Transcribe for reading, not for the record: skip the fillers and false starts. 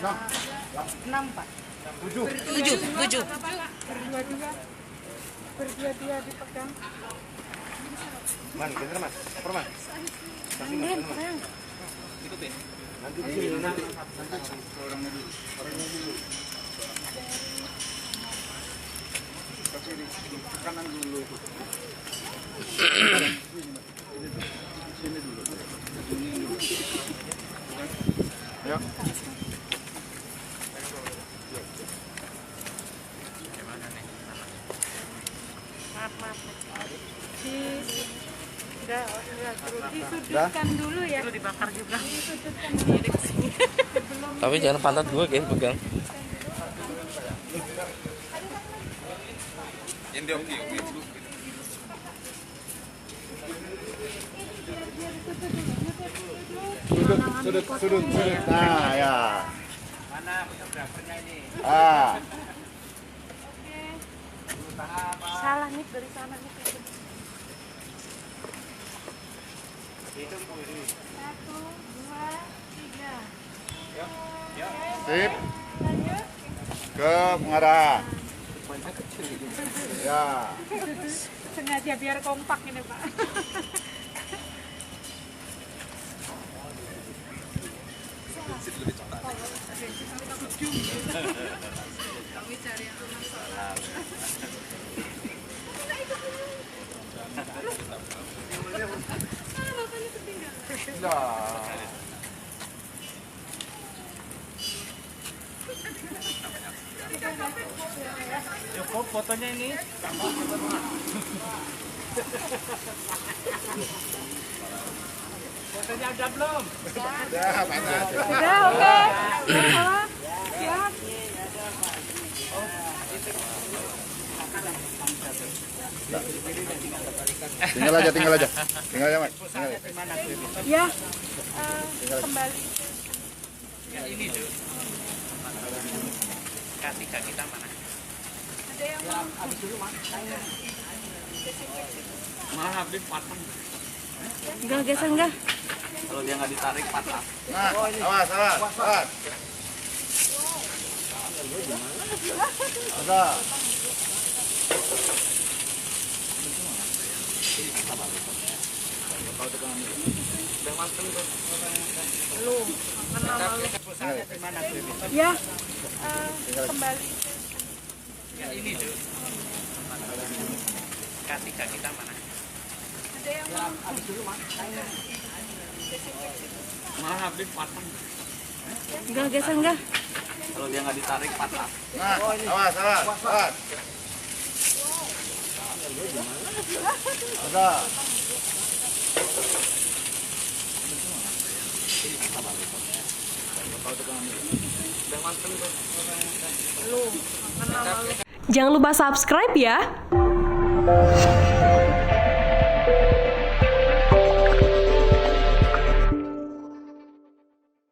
6 Pak. 7. Berdua dipegang. Man, bener Mas. Apa Man? Angin, perang. Nanti di sini nanti. Orangnya dulu. Tapi di kanan dulu itu. Sini dulu. Sini dulu. Ayo. Maaf. Disudutkan dulu ya. Perlu dibakar juga. Disudutkan dulu. Tapi jangan pantat gue kayak pegang. Sudut. Nah, ya. Mana fotografernya ini? Ah. Salah nih dari sana nih. Hitung Bu ini. 1, 2, 3. Sip. Ke mengarah. Ya. Sengaja biar kompak ini Pak. Cukup fotonya ini. Fotonya ada belum? Ya, pantat. Udah, oke. Salah. Siap. Tinggal aja. Tinggal aja, Mas. Tinggal aja. Ya. Kembali. Ini tuh. Ketika kita mana? Ada yang mau Mana habis patah. enggak geser enggak? Kalau dia nggak ditarik patah. Nah, awas. Ada. Ya. Kembali. Ini tuh. Ketika kita mana? Ada yang mau Mana habis patah. enggak geser enggak? Kalau dia nggak ditarik patah. Nah, awas. Ada. Jangan lupa subscribe ya.